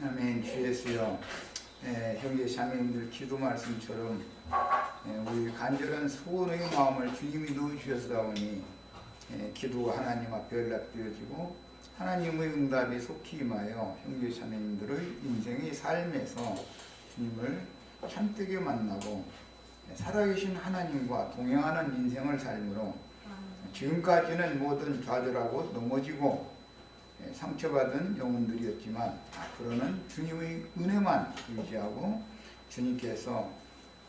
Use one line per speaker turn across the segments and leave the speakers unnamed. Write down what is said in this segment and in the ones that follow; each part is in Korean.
아멘. 주 예수여, 형제 자매님들 기도 말씀처럼 우리 간절한 소원의 마음을 주님이 넣어주셨사오니 기도가 하나님 앞에 연락되어지고 하나님의 응답이 속히 임하여 형제 자매님들의 인생의 삶에서 주님을 참되게 만나고 살아계신 하나님과 동행하는 인생을 삶으로 지금까지는 모든 좌절하고 넘어지고 상처받은 영혼들이었지만 앞으로는 주님의 은혜만 의지하고 주님께서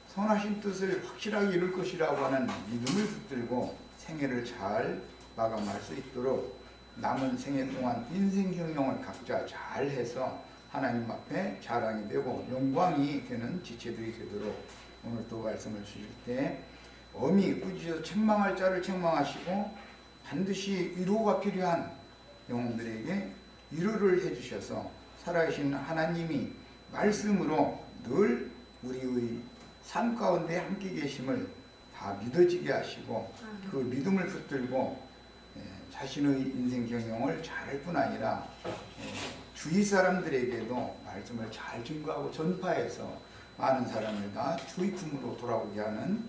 선하신 뜻을 확실하게 이룰 것이라고 하는 믿음을 붙들고 생애를 잘 마감할 수 있도록 남은 생애 동안 인생 경영을 각자 잘 해서 하나님 앞에 자랑이 되고 영광이 되는 지체들이 되도록 오늘 또 말씀을 주실 때 엄히 꾸짖어 책망할 자를 책망하시고 반드시 위로가 필요한 영혼들에게 위로를 해주셔서 살아계신 하나님이 말씀으로 늘 우리의 삶 가운데 함께 계심을 다 믿어지게 하시고 그 믿음을 붙들고 자신의 인생 경영을 잘할 뿐 아니라 주위 사람들에게도 말씀을 잘 증거하고 전파해서 많은 사람을 다 주의 품으로 돌아오게 하는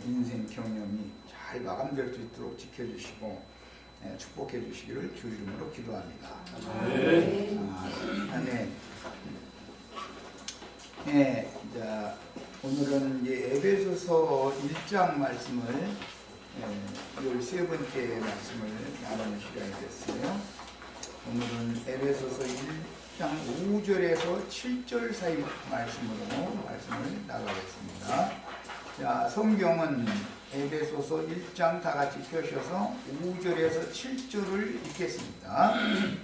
인생 경험이 잘 마감될 수 있도록 지켜주시고 축복해 주시기를 주 이름으로 기도합니다. 아멘. 자, 오늘은 이제 에베소서 1장 말씀을 13번째 말씀을 나누는 시간이 됐어요. 오늘은 에베소서 1장 5절에서 7절 사이 말씀으로 말씀을 나가겠습니다. 자, 성경은 에베소서 1장 다 같이 펴셔서 5절에서 7절을 읽겠습니다.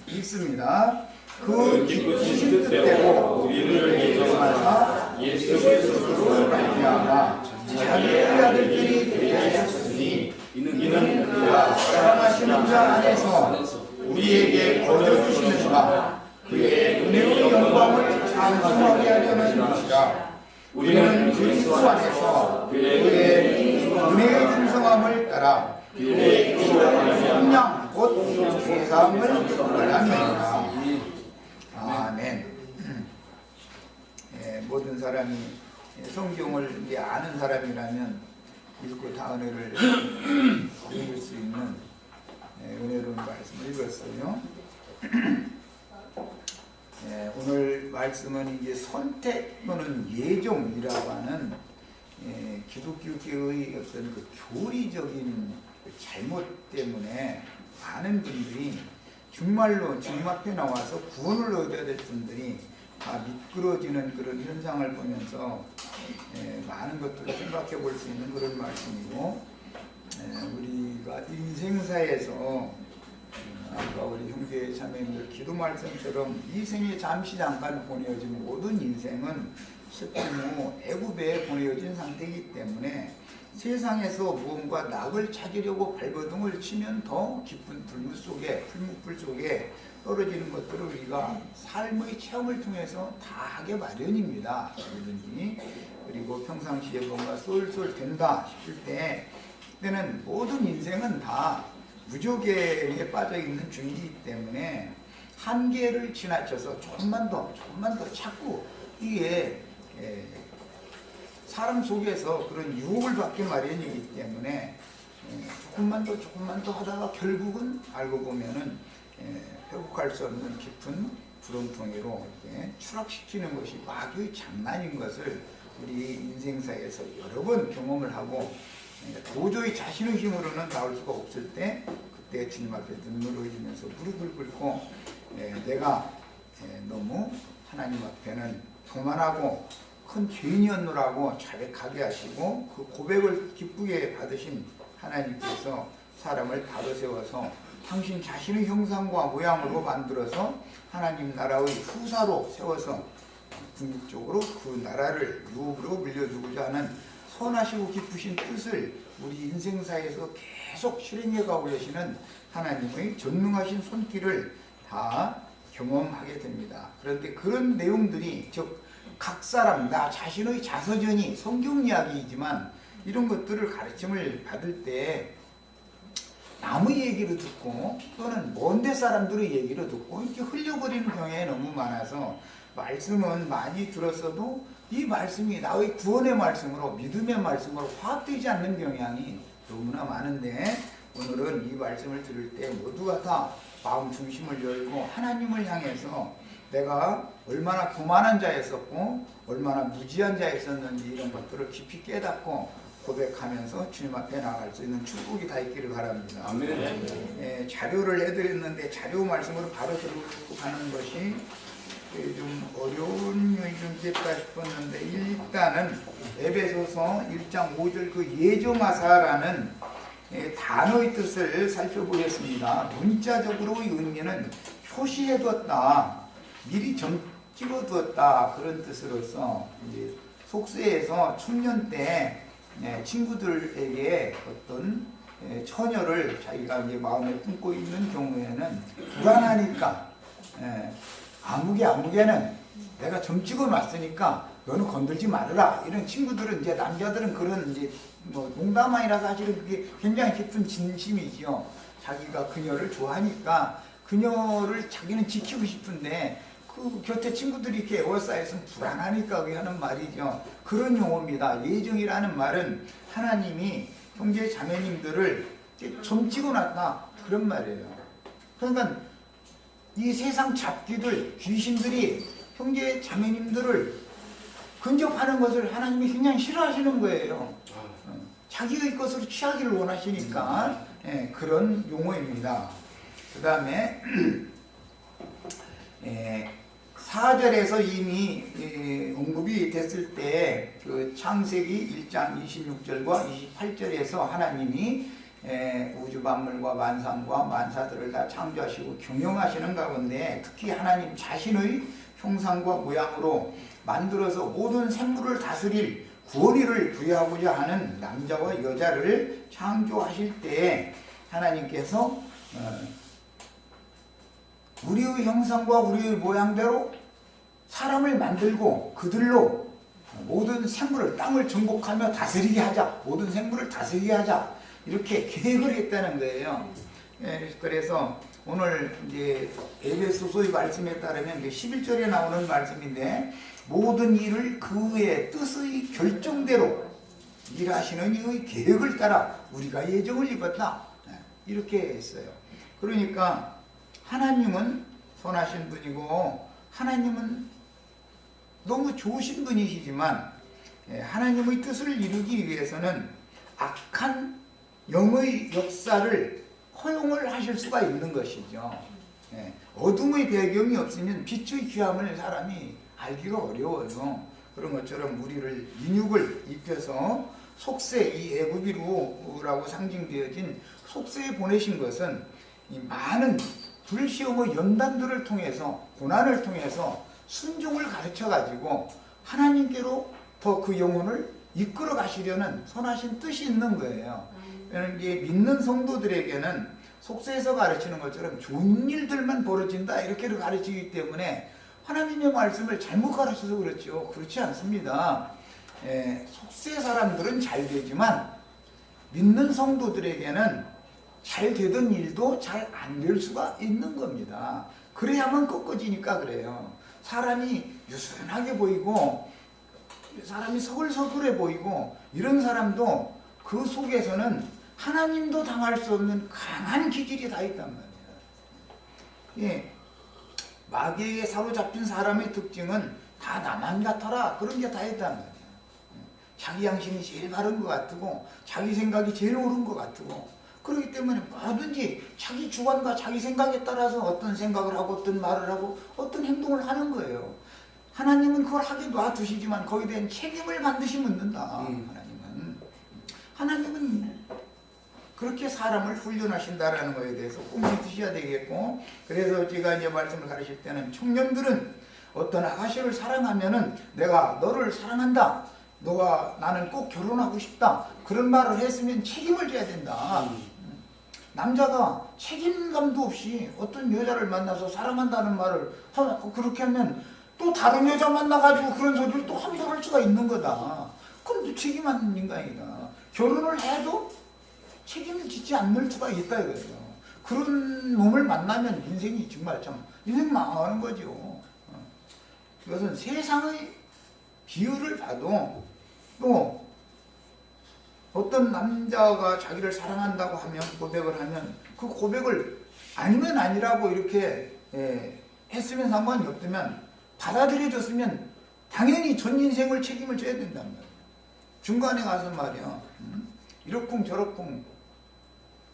읽습니다. 그 기쁘신 뜻대로 우리를 인정하사 예수 그리스도로 말미암아 자기의 아들들이 되게 하셨으니 이는 그가 사랑하시는 자 안에서 우리에게 거저주시는 바 그의 은혜의 영광을 장수하게 하려는 것이라. 우리는 그리스도 안에서 그의 은혜의 풍성함을 따라 그의 성량 곧 죄사함을 받았느니라. 아멘. 모든 사람이 성경을 이제 아는 사람이라면 읽고 다 은혜를 읽을 수 있는 은혜로운 말씀을 읽었어요. 오늘 말씀은 이제 선택 또는 예정이라고 하는 기독교계의 어떤 그 교리적인 잘못 때문에 많은 분들이 정말로 주님 앞에 나와서 구원을 얻어야 될 분들이 다 미끄러지는 그런 현상을 보면서 많은 것들을 생각해 볼 수 있는 그런 말씀이고, 우리가 인생사에서 아까 우리 형제 자매님들 기도 말씀처럼 이 생에 잠시 잠깐 보내어진 모든 인생은 슬픔 후 애굽에 보내어진 상태이기 때문에 세상에서 무언가 낙을 찾으려고 발버둥을 치면 더 깊은 불물 속에, 풀무불 속에 떨어지는 것들을 우리가 삶의 체험을 통해서 다 하게 마련입니다. 뭐든지. 그리고 평상시에 뭔가 쏠쏠 된다 싶을 때 그때는 모든 인생은 다 무조건에 빠져있는 중이기 때문에 한계를 지나쳐서 조금만 더 자꾸 이게 사람 속에서 그런 유혹을 받기 마련이기 때문에 조금만 더 하다가 결국은 알고 보면은 회복할 수 없는 깊은 구렁텅이로 추락시키는 것이 마귀의 장난인 것을 우리 인생사에서 여러 번 경험을 하고 도저히 자신의 힘으로는 나올 수가 없을 때 그때 주님 앞에 눈물을 흘리면서 무릎을 꿇고 내가 너무 하나님 앞에는 교만하고 큰 죄인이었노라고 자백하게 하시고 그 고백을 기쁘게 받으신 하나님께서 사람을 바로 세워서 당신 자신의 형상과 모양으로 만들어서 하나님 나라의 후사로 세워서 궁극적으로 그 나라를 유업으로 물려주고자 하는 선하시고 기쁘신 뜻을 우리 인생사에서 계속 실행해 가고 계시는 하나님의 전능하신 손길을 다 경험하게 됩니다. 그런데 그런 내용들이 즉 각 사람 나 자신의 자서전이 성경 이야기이지만 이런 것들을 가르침을 받을 때 남의 얘기를 듣고 또는 먼데 사람들의 얘기를 듣고 이렇게 흘려버리는 경향이 너무 많아서 말씀은 많이 들었어도 이 말씀이 나의 구원의 말씀으로 믿음의 말씀으로 화합되지 않는 경향이 너무나 많은데 오늘은 이 말씀을 들을 때 모두가 다 마음 중심을 열고 하나님을 향해서 내가 얼마나 교만한 자였었고 얼마나 무지한 자였었는지 이런 것들을 깊이 깨닫고 고백하면서 주님 앞에 나갈 수 있는 축복이 다 있기를 바랍니다. 아멘. 자료를 해드렸는데 자료 말씀으로 바로 들어가는 것이 좀 어려운 면이 좀 있겠다 싶었는데 일단은 에베소서 1장 5절 그 예조마사라는 단어의 뜻을 살펴보겠습니다. 문자적으로 의미는 표시해두었다, 미리 찍어두었다 그런 뜻으로서 이제 속세에서 청년 때 친구들에게 어떤 처녀를 자기가 이제 마음에 품고 있는 경우에는 불안하니까 아무개는 내가 점 찍어놨으니까 너는 건들지 말아라. 이런 친구들은 이제 남자들은 그런 이제 뭐 농담 아니라 사실은 그게 굉장히 깊은 진심이지요. 자기가 그녀를 좋아하니까 그녀를 자기는 지키고 싶은데 그 곁에 친구들이 이렇게 에워싸여서 불안하니까 하는 말이죠. 그런 용어입니다. 예정이라는 말은 하나님이 형제 자매님들을 점 찍어놨다 그런 말이에요. 그러니까 이 세상 잡기들 귀신들이 형제 자매님들을 근접하는 것을 하나님이 굉장히 싫어하시는 거예요. 자기의 것으로 취하기를 원하시니까 그런 용어입니다. 그 다음에 4절에서 이미 언급이 됐을 때 그 창세기 1장 26절과 28절에서 하나님이 우주 만물과 만상과 만사들을 다 창조하시고 경영하시는 가운데 특히 하나님 자신의 형상과 모양으로 만들어서 모든 생물을 다스릴 구원의를 부여하고자 하는 남자와 여자를 창조하실 때 하나님께서 우리의 형상과 우리의 모양대로 사람을 만들고 그들로 모든 생물을 땅을 정복하며 다스리게 하자. 모든 생물을 다스리게 하자. 이렇게 계획을 했다는 거예요. 그래서 오늘 이제 에베소서의 말씀에 따르면 11절에 나오는 말씀인데 모든 일을 그의 뜻의 결정대로 일하시는 이의 계획을 따라 우리가 예정을 입었다. 이렇게 했어요. 그러니까 하나님은 선하신 분이고 하나님은 너무 좋으신 분이시지만 하나님의 뜻을 이루기 위해서는 악한 영의 역사를 허용을 하실 수가 있는 것이죠. 어둠의 배경이 없으면 빛의 귀함을 사람이 알기가 어려워요. 그런 것처럼 우리를 인육을 입혀서 속세, 이 애굽이라고 상징되어진 속세에 보내신 것은 이 많은 불시험의 연단들을 통해서 고난을 통해서 순종을 가르쳐 가지고 하나님께로 더 그 영혼을 이끌어 가시려는 선하신 뜻이 있는 거예요. 이제 믿는 성도들에게는 속세에서 가르치는 것처럼 좋은 일들만 벌어진다 이렇게 가르치기 때문에 하나님의 말씀을 잘못 가르쳐서 그렇죠. 그렇지 않습니다. 속세 사람들은 잘 되지만 믿는 성도들에게는 잘 되던 일도 잘 안 될 수가 있는 겁니다. 그래야만 꺾어지니까 그래요. 사람이 유순하게 보이고 사람이 서글서글해 보이고 이런 사람도 그 속에서는 하나님도 당할 수 없는 강한 기질이 다 있단 말이에요. 마귀에게 사로잡힌 사람의 특징은 다 나만 같아라 그런 게 다 있단 말이에요. 자기 양심이 제일 바른 것 같고 자기 생각이 제일 옳은 것 같고 그렇기 때문에 뭐든지 자기 주관과 자기 생각에 따라서 어떤 생각을 하고 어떤 말을 하고 어떤 행동을 하는 거예요. 하나님은 그걸 하게 놔두시지만 거기에 대한 책임을 반드시 묻는다. 하나님은 그렇게 사람을 훈련하신다라는 것에 대해서 꼭 믿으셔야 되겠고, 그래서 제가 이제 말씀을 가르칠 때는 청년들은 어떤 아가씨를 사랑하면은 내가 너를 사랑한다, 너와 나는 꼭 결혼하고 싶다, 그런 말을 했으면 책임을 져야 된다. 남자가 책임감도 없이 어떤 여자를 만나서 사랑한다는 말을 그렇게 하면 또 다른 여자 만나가지고 그런 소리를 또 함부로 할 수가 있는 거다. 그럼 책임 없는 인간이다. 결혼을 해도 책임을 짓지 않을 수가 있다 이거예요. 그런 놈을 만나면 인생이 정말 참 인생 망하는 거죠. 그것은 세상의 비유를 봐도 또 어떤 남자가 자기를 사랑한다고 하면 고백을 하면 그 고백을 아니면 아니라고 이렇게 했으면 상관이 없으면 받아들여졌으면 당연히 전 인생을 책임을 져야 된단 말이에요. 중간에 가서 말이야 이러쿵 저러쿵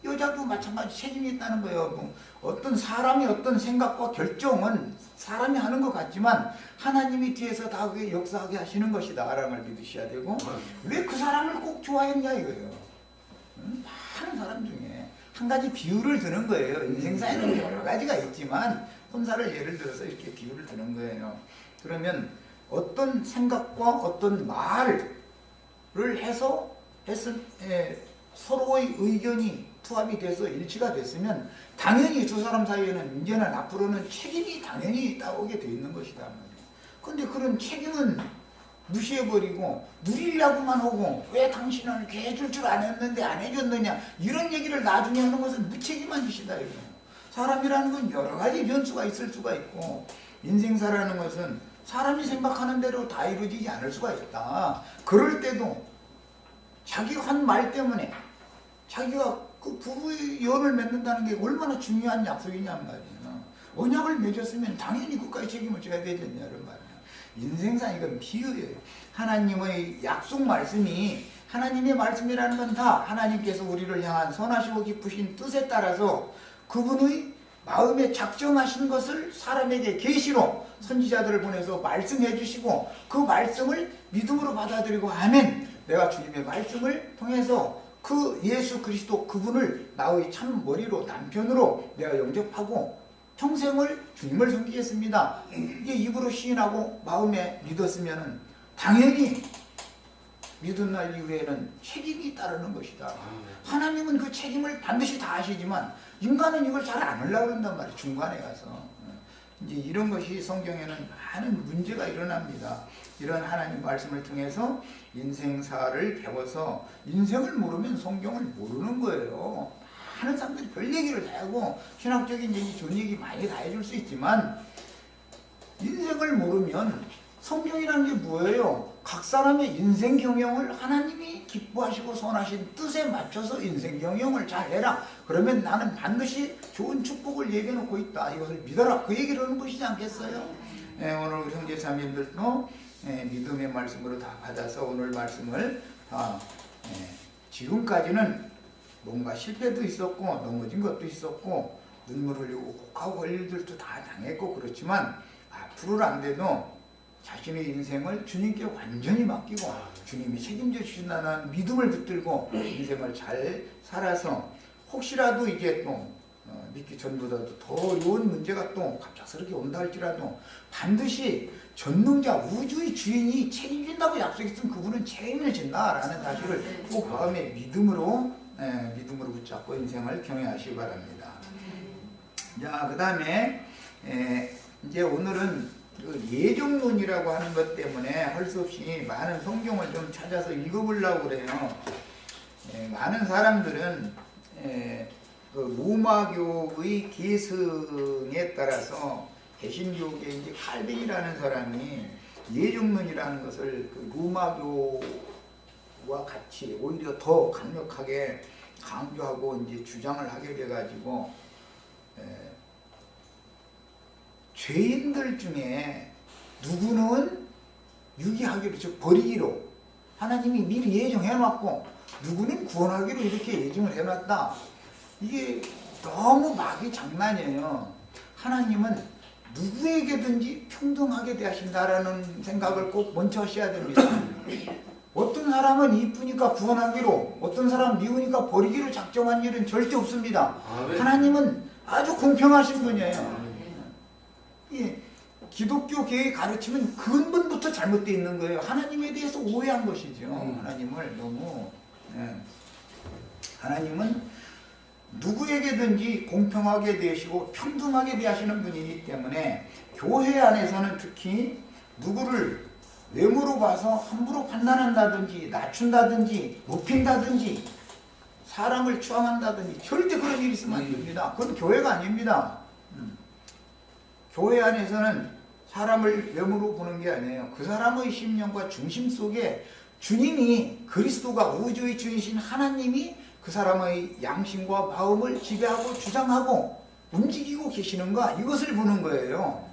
여자도 마찬가지 책임이 있다는 거예요. 뭐 어떤 사람이 어떤 생각과 결정은 사람이 하는 것 같지만 하나님이 뒤에서 다 그게 역사하게 하시는 것이다 라는 걸 믿으셔야 되고 왜 그 사람을 꼭 좋아했냐 이거예요. 많은 사람 중에 한 가지 비유를 드는 거예요. 인생사에는 여러 가지가 있지만 혼사를 예를 들어서 이렇게 비유를 드는 거예요. 그러면 어떤 생각과 어떤 말을 해서 서로의 의견이 투합이 돼서 일치가 됐으면 당연히 두 사람 사이에는 이제는 앞으로는 책임이 당연히 따오게 돼 있는 것이다. 그런데 그런 책임은 무시해버리고 누리려고만 하고 왜 당신은 이렇게 해줄 줄 안 했는데 안 해줬느냐 이런 얘기를 나중에 하는 것은 무책임한 짓이다. 이거. 사람이라는 건 여러 가지 변수가 있을 수가 있고 인생사라는 것은 사람이 생각하는 대로 다 이루어지지 않을 수가 있다. 그럴 때도 자기가 한 말 때문에 자기가 그 부부의 연을 맺는다는 게 얼마나 중요한 약속이냔 말이에요. 언약을 맺었으면 당연히 그까지 책임을 져야 되겠냐는 말이에요. 인생상 이건 비유예요. 하나님의 약속 말씀이 하나님의 말씀이라는 건 다 하나님께서 우리를 향한 선하시고 기쁘신 뜻에 따라서 그분의 마음에 작정하신 것을 사람에게 계시로 선지자들을 보내서 말씀해 주시고 그 말씀을 믿음으로 받아들이고 아멘 내가 주님의 말씀을 통해서 그 예수 그리스도 그분을 나의 참 머리로 남편으로 내가 영접하고 평생을 주님을 섬기겠습니다. 이게 입으로 시인하고 마음에 믿었으면 당연히 믿은 날 이후에는 책임이 따르는 것이다. 하나님은 그 책임을 반드시 다 하시지만 인간은 이걸 잘 안 하려고 한단 말이에요. 중간에 가서. 이제 이런 것이 성경에는 많은 문제가 일어납니다. 이런 하나님 말씀을 통해서 인생사를 배워서 인생을 모르면 성경을 모르는 거예요. 많은 사람들이 별 얘기를 다 하고 신학적인 얘기, 좋은 얘기 많이 다 해줄 수 있지만 인생을 모르면 성경이라는 게 뭐예요? 각 사람의 인생 경영을 하나님이 기뻐하시고 선하신 뜻에 맞춰서 인생 경영을 잘 해라. 그러면 나는 반드시 좋은 축복을 얘기해놓고 있다. 이것을 믿어라. 그 얘기를 하는 것이지 않겠어요? 오늘 우리 형제 자매님들도 믿음의 말씀으로 다 받아서 오늘 말씀을 지금까지는 뭔가 실패도 있었고 넘어진 것도 있었고 눈물 흘리고 곡하고 할 일들도 다 당했고 그렇지만 앞으로는 안 돼도 자신의 인생을 주님께 완전히 맡기고 주님이 책임져 주신다는 믿음을 붙들고 인생을 잘 살아서 혹시라도 이제 또 믿기 전보다도 더 어려운 문제가 또 갑작스럽게 온다 할지라도 반드시 전능자 우주의 주인이 책임진다고 약속했으면 그분은 책임을 진다라는 사실을 꼭 마음의 믿음으로 붙잡고 인생을 경영하시기 바랍니다. 자, 그 다음에 이제 오늘은 그 예정론이라고 하는 것 때문에 할 수 없이 많은 성경을 좀 찾아서 읽어보려고 그래요. 많은 사람들은 그 로마교의 계승에 따라서 개신교계 이제 칼빈이라는 사람이 예정론이라는 것을 그 로마교와 같이 오히려 더 강력하게 강조하고 이제 주장을 하게 돼가지고 죄인들 중에 누구는 유기하기로 즉 버리기로 하나님이 미리 예정해놨고 누구는 구원하기로 이렇게 예정을 해놨다. 이게 너무 막이 장난이에요. 하나님은 누구에게든지 평등하게 대하신다라는 생각을 꼭 먼저 하셔야 됩니다. 어떤 사람은 이쁘니까 구원하기로 어떤 사람 미우니까 버리기로 작정한 일은 절대 없습니다. 하나님은 아주 공평하신 분이에요. 예, 기독교계의 가르침은 근본부터 잘못되어 있는 거예요. 하나님에 대해서 오해한 것이죠. 하나님을 너무 하나님은 누구에게든지 공평하게 대하시고 평등하게 대하시는 분이기 때문에 교회 안에서는 특히 누구를 외모로 봐서 함부로 판단한다든지 낮춘다든지 높인다든지 사람을 추앙한다든지 절대 그런 일이 있으면 안 됩니다. 그건 교회가 아닙니다. 교회 안에서는 사람을 외모로 보는 게 아니에요. 그 사람의 심령과 중심 속에 주님이, 그리스도가, 우주의 주이신 하나님이 그 사람의 양심과 마음을 지배하고 주장하고 움직이고 계시는가, 이것을 보는 거예요.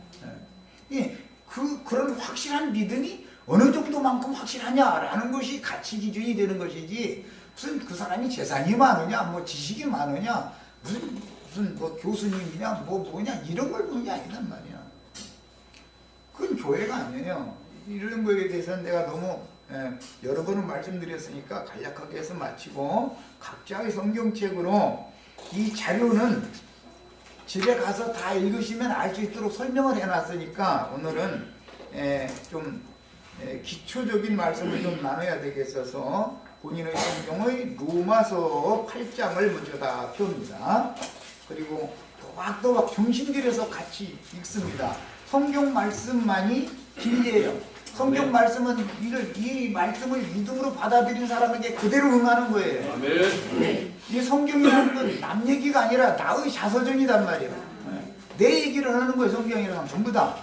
그런 확실한 믿음이 어느 정도만큼 확실하냐라는 것이 가치 기준이 되는 것이지, 무슨 그 사람이 재산이 많으냐, 뭐 지식이 많으냐, 무슨 뭐 교수님이냐, 뭐냐, 이런 걸 보는 게 아니란 말이야. 그건 교회가 아니에요. 이런 거에 대해서는 내가 너무 여러 번은 말씀드렸으니까 간략하게 해서 마치고, 각자의 성경책으로 이 자료는 집에 가서 다 읽으시면 알 수 있도록 설명을 해놨으니까 오늘은 좀 기초적인 말씀을 좀 나눠야 되겠어서 본인의 성경의 로마서 8장을 먼저 다 펴옵니다. 그리고 또박또박 정신 들여서 같이 읽습니다. 성경 말씀만이 진리예요. 성경 말씀은 이 말씀을 믿음으로 받아들인 사람에게 그대로 응하는 거예요.
아멘.
이 성경이라는 건 남 얘기가 아니라 나의 자서전이란 말이에요. 내 얘기를 하는 거예요. 성경이라는 건 전부 다.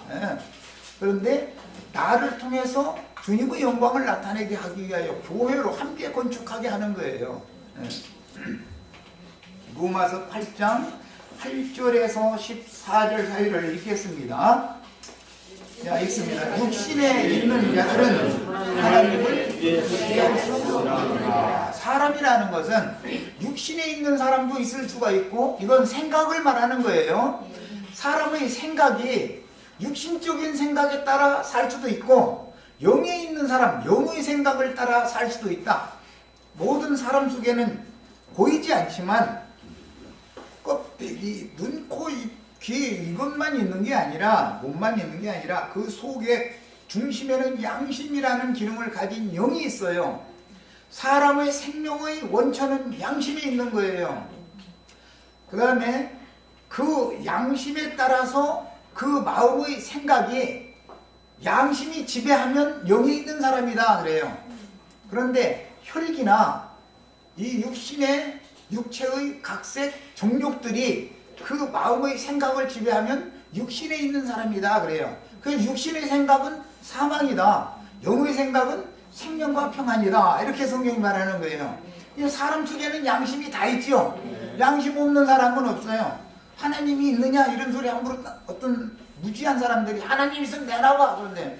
그런데 나를 통해서 주님의 영광을 나타내게 하기 위하여 교회로 함께 건축하게 하는 거예요. 로마서 8장 8절에서 14절 사이를 읽겠습니다. 자, 읽습니다. 육신에 있는 자들은 하나님을 피할 수 없습니다. 사람이라는 것은 육신에 있는 사람도 있을 수가 있고, 이건 생각을 말하는 거예요. 사람의 생각이 육신적인 생각에 따라 살 수도 있고, 영에 있는 사람, 영의 생각을 따라 살 수도 있다. 모든 사람 속에는 보이지 않지만 껍데기, 눈, 코, 입, 귀, 이것만 있는 게 아니라, 몸만 있는 게 아니라 그 속에 중심에는 양심이라는 기능을 가진 영이 있어요. 사람의 생명의 원천은 양심에 있는 거예요. 그 다음에 그 양심에 따라서 그 마음의 생각이, 양심이 지배하면 영이 있는 사람이다 그래요. 그런데 혈기나 이 육체의 각색 정욕들이 그 마음의 생각을 지배하면 육신에 있는 사람이다 그래요. 그 육신의 생각은 사망이다, 영의 생각은 생명과 평안이다, 이렇게 성경이 말하는 거예요. 사람 속에는 양심이 다 있죠. 양심 없는 사람은 없어요. 하나님이 있느냐 이런 소리 함부로 어떤 무지한 사람들이 하나님 있으면 내놔봐. 그런데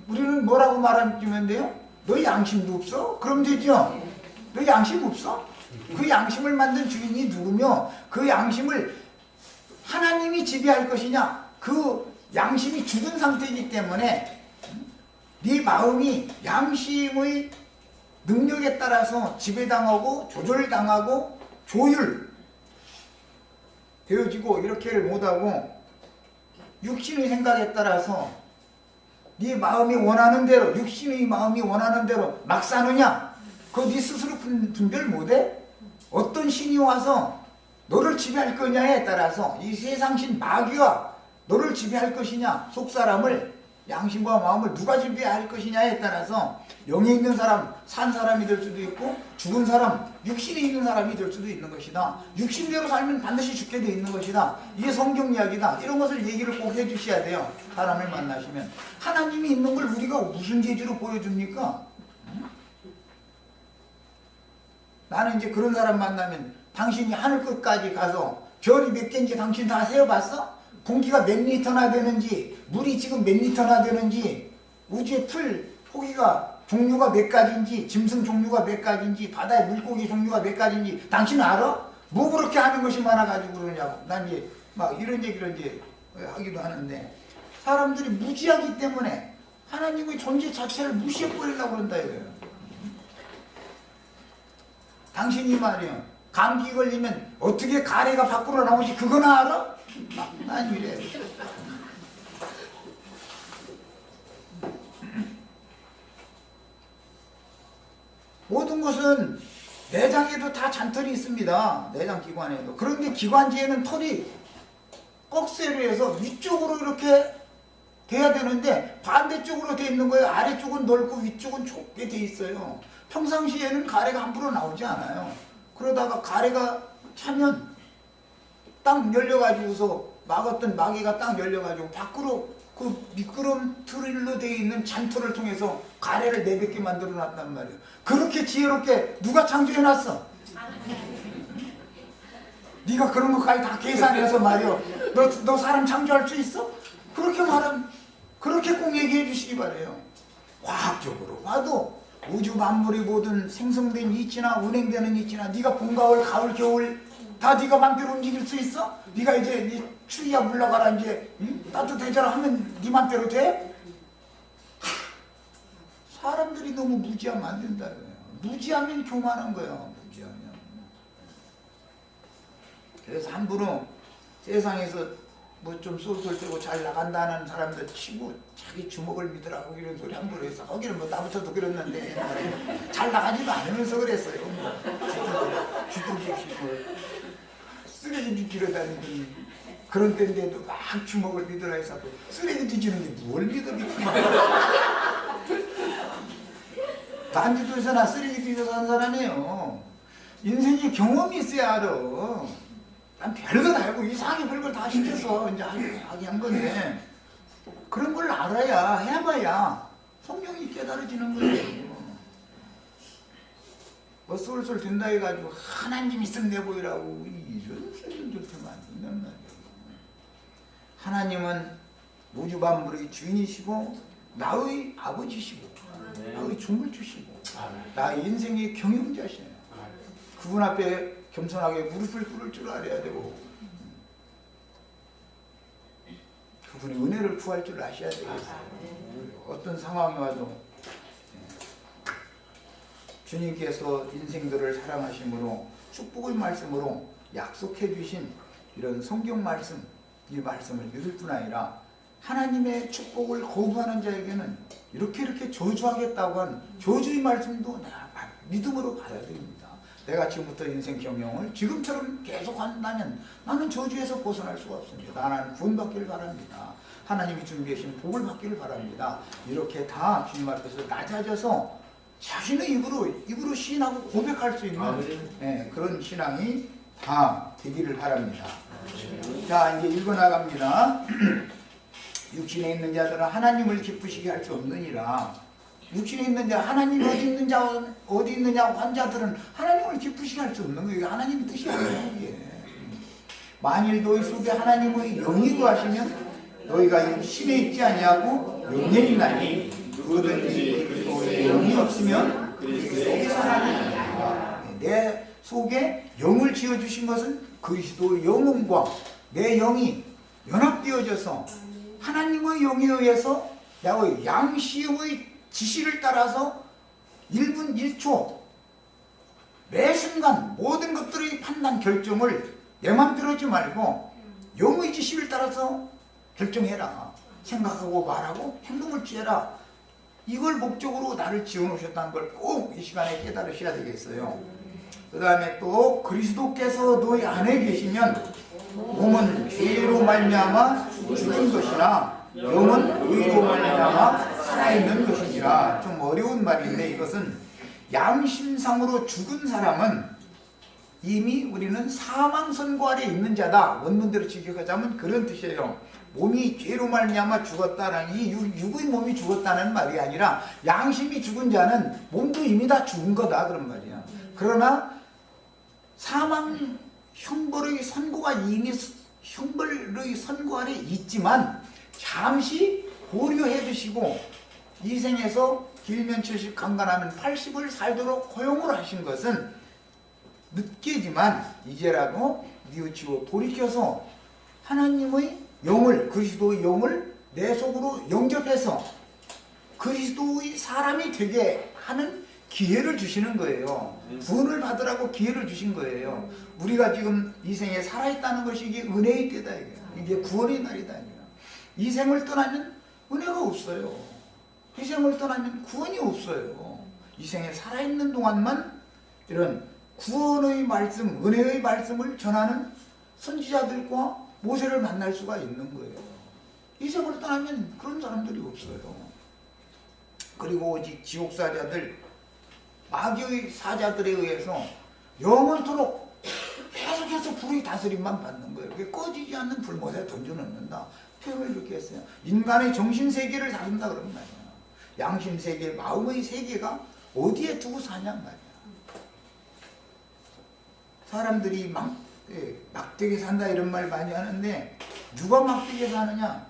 우리는 뭐라고 말하면 돼요? 너 양심도 없어? 그럼 되죠. 너 양심 없어? 그 양심을 만든 주인이 누구며 그 양심을 하나님이 지배할 것이냐? 그 양심이 죽은 상태이기 때문에 네 마음이 양심의 능력에 따라서 지배당하고 조절당하고 조율되어지고 이렇게를 못하고, 육신의 생각에 따라서 네 마음이 원하는 대로, 육신의 마음이 원하는 대로 막 사느냐? 그거 네 스스로 분별 못해? 어떤 신이 와서 너를 지배할 거냐에 따라서 이 세상신 마귀가 너를 지배할 것이냐, 속사람을, 양심과 마음을 누가 지배할 것이냐에 따라서 영에 있는 사람, 산 사람이 될 수도 있고, 죽은 사람, 육신에 있는 사람이 될 수도 있는 것이다. 육신대로 살면 반드시 죽게 돼 있는 것이다. 이게 성경 이야기다. 이런 것을 얘기를 꼭 해주셔야 돼요. 사람을 만나시면. 하나님이 있는 걸 우리가 무슨 재주로 보여줍니까? 나는 이제 그런 사람 만나면, 당신이 하늘 끝까지 가서 별이 몇 개인지 당신 다 세어봤어? 공기가 몇 리터나 되는지, 물이 지금 몇 리터나 되는지, 우주의 포기가 종류가 몇 가지인지, 짐승 종류가 몇 가지인지, 바다의 물고기 종류가 몇 가지인지 당신 알아? 뭐 그렇게 하는 것이 많아가지고 그러냐고. 난 이제 막 이런 얘기를 이제 하기도 하는데, 사람들이 무지하기 때문에 하나님의 존재 자체를 무시해버리려고 그런다 이거예요. 당신이 말이야, 감기 걸리면 어떻게 가래가 밖으로 나오지 그거나 알아? 난 이래. 모든 것은 내장에도 다 잔털이 있습니다. 내장 기관에도. 그런데 기관지에는 털이 꺽쇠로 해서 위쪽으로 이렇게 돼야 되는데 반대쪽으로 돼 있는 거예요. 아래쪽은 넓고 위쪽은 좁게 돼 있어요. 평상시에는 가래가 함부로 나오지 않아요. 그러다가 가래가 차면 딱 열려가지고서 막았던 마개가 딱 열려가지고 밖으로 그 미끄럼틀로 되어 있는 잔토를 통해서 가래를 내뱉게 만들어 놨단 말이에요. 그렇게 지혜롭게 누가 창조해 놨어? 네가 그런 것까지 다 계산해서 말이요. 너 사람 창조할 수 있어? 그렇게 말하면 그렇게 꼭 얘기해 주시기 바래요. 과학적으로 봐도 우주 만물이 모든 생성된 이치나 운행되는 이치나 네가 봄, 가을, 가을, 겨울 다 네가 맘대로 움직일 수 있어? 네가 이제 네 추위야 물러가라 이제 따뜻해져라 하면 네 맘대로 돼? 사람들이 너무 무지하면 안 된다고요. 무지하면 교만한 거예요. 무지하면. 그래서 함부로 세상에서 뭐 좀 쏠쏠 떼고 잘 나간다는 사람들 치고 자기 주먹을 믿으라고 이런 소리 함부로 해서 거기는 뭐 나부터도 그랬는데 옛날에 잘 나가지도 않으면서 그랬어요. 주둥주시고 쓰레기 뒤지러 다니던 그런 때인데도 막 주먹을 믿으라 해서 쓰레기 뒤지는데 뭘 믿어 믿지 단지도에서나 쓰레기 뒤져서 한 사람이에요. 인생에 경험이 있어야 알아. 난 별거 다 알고 이상하게 별걸 다 시켜서 이제 하게 한 건데 그런 걸 알아야 해봐야 성령이 깨달아지는 거예요. 뭐 쏠쏠 된다 해가지고 하나님 있으면 내보이라고 이런 소리들 들으면 안 된단 말이에요. 하나님은 우주 만물의 주인이시고 나의 아버지시고 나의 종을 주시고 나의 인생의 경영자시네요. 그분 앞에 겸손하게 무릎을 꿇을 줄 알아야 되고 그분의 은혜를 구할 줄 아셔야 되겠어요. 어떤 상황이 와도 주님께서 인생들을 사랑하심으로 축복의 말씀으로 약속해 주신 이런 성경 말씀, 이 말씀을 믿을 뿐 아니라 하나님의 축복을 거부하는 자에게는 이렇게 저주하겠다고 한 저주의 말씀도 믿음으로 받아야 됩니다. 내가 지금부터 인생 경영을 지금처럼 계속 한다면 나는 저주에서 벗어날 수가 없습니다. 나는 구원받기를 바랍니다. 하나님이 준비하신 복을 받기를 바랍니다. 이렇게 다 주님 앞에서 낮아져서 자신의 입으로 시인하고 고백할 수 있는 그런 신앙이 다 되기를 바랍니다. 자, 이제 읽어나갑니다. 육신에 있는 자들은 하나님을 기쁘시게 할 수 없느니라. 육신에 있는 자, 하나님이 어디 있느냐 환자들은 하나님을 기쁘시게 할 수 없는 거예요. 이게 하나님의 뜻이 아니에요. 만일 너희 속에 하나님의 영이 거하시면 너희가 심에 있지 아니하고 영에 있나니 누구든지 그리스도의 영이 없으면 그리스도의 사람이 아니라. 내 속에 영을 지어주신 것은 그리스도의 영혼과 내 영이 연합되어져서 하나님의 영에 의해서 나의 양심의 지시를 따라서 1분 1초 매 순간 모든 것들의 판단 결정을 내 맘대로 하지 말고 영의 지시를 따라서 결정해라. 생각하고 말하고 행동을 취해라. 이걸 목적으로 나를 지어놓으셨다는 걸 꼭 이 시간에 깨달으셔야 되겠어요. 그 다음에 또 그리스도께서 너희 안에 계시면 몸은 죄로 말미암아 죽은 것이나 영은 의로 말미암아 살아있는 것이니라. 좀 어려운 말인데 이것은 양심상으로 죽은 사람은 이미 우리는 사망선고 아래 있는 자다. 원문대로 직역하자면 그런 뜻이에요. 몸이 죄로 말미암아 죽었다는 이 육의 몸이 죽었다는 말이 아니라 양심이 죽은 자는 몸도 이미 다 죽은 거다 그런 말이야. 그러나 사망 형벌의 선고가 이미 형벌의 선고 아래 있지만 잠시 보류해 주시고 이 생에서 길면 70 강간하면 80을 살도록 허용을 하신 것은 늦게지만 이제라도 뉘우치고 돌이켜서 하나님의 영을, 그리스도의 영을 내 속으로 영접해서 그리스도의 사람이 되게 하는 기회를 주시는 거예요. 구원을 받으라고 기회를 주신 거예요. 우리가 지금 이 생에 살아있다는 것이 이게 은혜의 때다. 이게 구원의 날이다. 이 생을 떠나면 은혜가 없어요. 이 생을 떠나면 구원이 없어요. 이 생에 살아있는 동안만 이런 구원의 말씀, 은혜의 말씀을 전하는 선지자들과 모세를 만날 수가 있는 거예요. 이 생을 떠나면 그런 사람들이 없어요. 그리고 오직 지옥사자들, 마귀의 사자들에 의해서 영원토록 계속해서 불의 다스림만 받는 거예요. 그게 꺼지지 않는 불못에 던져놓는다. 표현을 이렇게 했어요. 인간의 정신세계를 다룬다 그런 말이야. 양심세계, 마음의 세계가 어디에 두고 사냔 말이야. 사람들이 막되게 산다 이런 말 많이 하는데 누가 막되게 사느냐?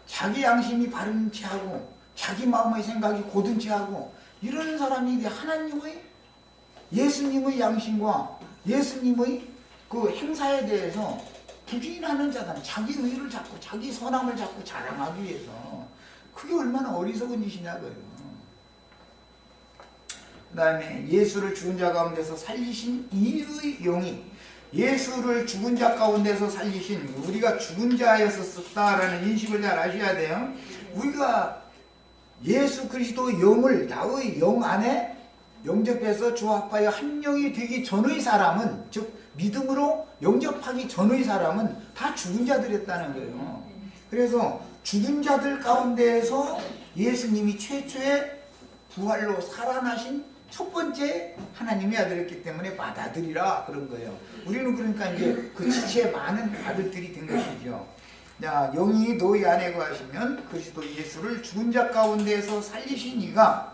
자기 양심이 바른 채하고 자기 마음의 생각이 고든 채하고 이런 사람이 하나님의 예수님의 양심과 예수님의 그 행사에 대해서 부인하는 자다. 자기 의를 잡고 자기 선함을 잡고 자랑하기 위해서. 그게 얼마나 어리석은 짓이냐고요. 그 다음에 예수를 죽은 자 가운데서 살리신 이의 영이, 예수를 죽은 자 가운데서 살리신, 우리가 죽은 자였었다라는 인식을 잘 아셔야 돼요. 우리가 예수 그리스도의 영을, 야의 영 안에 영접해서 주와 합하여 한 영이 되기 전의 사람은, 즉 믿음으로 영접하기 전의 사람은 다 죽은 자들이었다는 거예요. 그래서 죽은 자들 가운데에서 예수님이 최초의 부활로 살아나신 첫 번째 하나님의 아들이었기 때문에 받아들이라 그런 거예요. 우리는 그러니까 이제 그 지체에 많은 아들들이 된 것이죠. 자, 영이 너희 안에 거하시면 그리스도 예수를 죽은 자 가운데에서 살리신 이가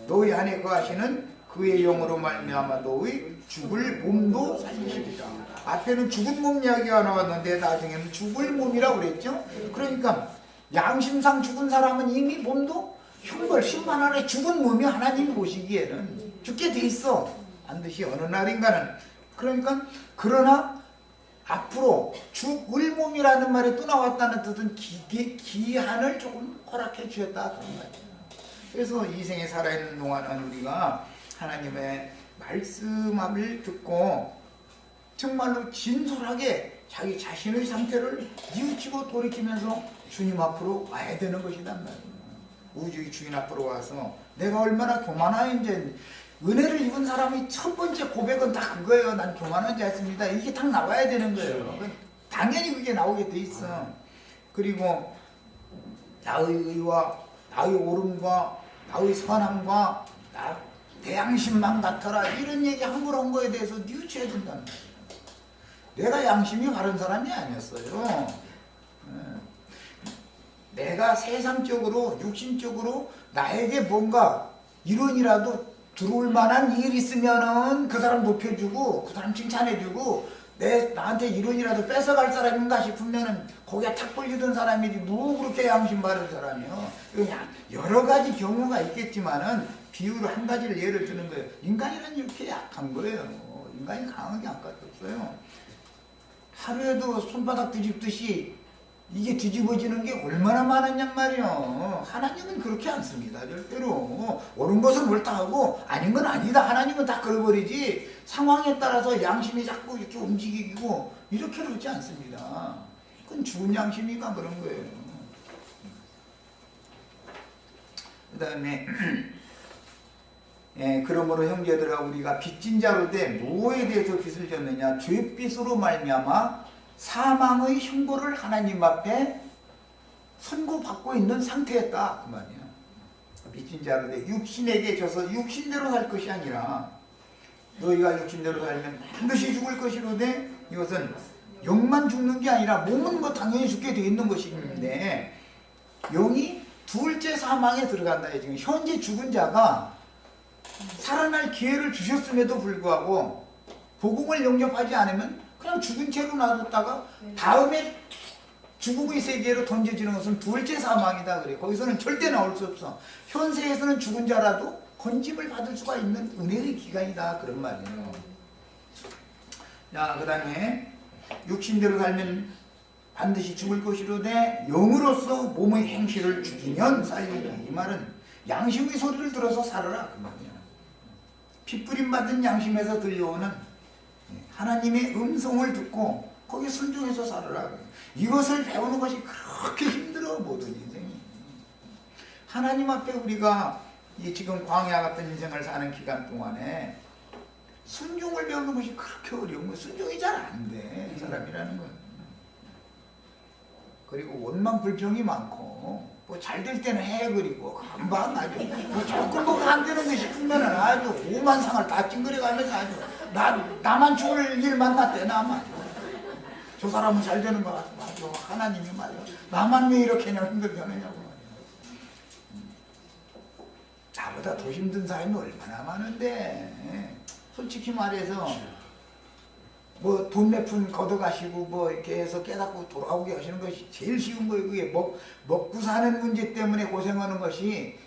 너희 안에 거하시는 그의 영으로 말미암아 너희 죽을 몸도 살리시리라. 앞에는 죽은 몸 이야기가 나왔는데 나중에는 죽을 몸이라고 그랬죠. 그러니까 양심상 죽은 사람은 이미 몸도 흉벌 심판 안에 죽은 몸이 하나님이 보시기에는 죽게 돼 있어. 반드시 어느 날인가는. 그러니까 그러나 앞으로 죽을 몸이라는 말이 또 나왔다는 뜻은 기한을 조금 허락해 주셨다 그런 말이에요. 그래서 이 생에 살아있는 동안은 우리가 하나님의 말씀을 듣고 정말로 진솔하게 자기 자신의 상태를 뉘우치고 돌이키면서 주님 앞으로 와야 되는 것이란 말이에요. 우주의 주인 앞으로 와서 내가 얼마나 교만한지, 은혜를 입은 사람이 첫 번째 고백은 다 그거예요. 난 교만한 자였습니다. 이게 딱 나와야 되는 거예요. 당연히 그게 나오게 돼 있어. 그리고 나의 의와 나의 옳음과 나의 선함과 내 양심만 같아라 이런 얘기 함부로 한 거에 대해서 뉘우쳐야 된다는 거예요. 내가 양심이 바른 사람이 아니었어요. 내가 세상적으로 육신적으로 나에게 뭔가 이론이라도 들어올 만한 일이 있으면은 그 사람 높여주고 그 사람 칭찬해주고 나한테 이론이라도 뺏어갈 사람인가 싶으면은 거기에 탁 벌리던 사람이지 누구 그렇게 양심 바른 사람이요. 그냥 여러 가지 경우가 있겠지만은 비유를 한 가지를 예를 드는 거예요. 인간이란 이렇게 약한 거예요. 인간이 강하게 아깝겠어요. 하루에도 손바닥 뒤집듯이 이게 뒤집어지는 게 얼마나 많았냔 말이요. 하나님은 그렇게 않습니다. 절대로. 옳은 것은 옳다 하고 아닌 건 아니다. 하나님은 다 걸어버리지. 상황에 따라서 양심이 자꾸 이렇게 움직이고 이렇게 그러지 않습니다. 그건 죽은 양심이가 그런 거예요. 그 다음에 그러므로 형제들아 우리가 빚진 자로 돼 뭐에 대해서 빚을 졌느냐? 죄빚으로 말미암아 사망의 형벌을 하나님 앞에 선고받고 있는 상태였다 그 말이야. 빚진 자로 돼 육신에게 져서 육신대로 살 것이 아니라 너희가 육신대로 살면 반드시 죽을 것이로되 이것은 영만 죽는 게 아니라 몸은 뭐 당연히 죽게 되어 있는 것인데 영이 둘째 사망에 들어간다. 지금 현재 죽은 자가 살아날 기회를 주셨음에도 불구하고 복음을 영접하지 않으면 그냥 죽은 채로 놔뒀다가 다음에 죽음의 세계로 던져지는 것은 둘째 사망이다 그래. 거기서는 절대 나올 수 없어. 현세에서는 죽은 자라도 건짐을 받을 수가 있는 은혜의 기간이다 그런 말이에요. 자, 그 다음에 육신대로 살면 반드시 죽을 것이로되 영으로서 몸의 행실을 죽이면 살리라. 이 말은 양심의 소리를 들어서 살아라 그 말이야. 핏부림 받은 양심에서 들려오는 하나님의 음성을 듣고 거기에 순종해서 살아라. 이것을 배우는 것이 그렇게 힘들어 모든 인생이. 하나님 앞에 우리가 이 지금 광야 같은 인생을 사는 기간 동안에 순종을 배우는 것이 그렇게 어려운 거예요. 순종이 잘 안 돼 사람이라는 건. 그리고 원망 불평이 많고 뭐 잘 될 때는 해. 그리고 금방 아주 뭐 조금 뭐가 안 되는 게 싶으면은 아주 오만상을 다 찡그려가면서 아주 나만 죽을 일 만났대. 나만. 저 사람은 잘 되는 것 같아. 맞아. 하나님이 말이야. 나만 왜 이렇게 힘들게 하느냐고 말이야. 나보다 더 힘든 사람이 얼마나 많은데. 솔직히 말해서 뭐 돈 몇 푼 걷어가시고 뭐 이렇게 해서 깨닫고 돌아오게 하시는 것이 제일 쉬운 거예요. 그게 먹고 사는 문제 때문에 고생하는 것이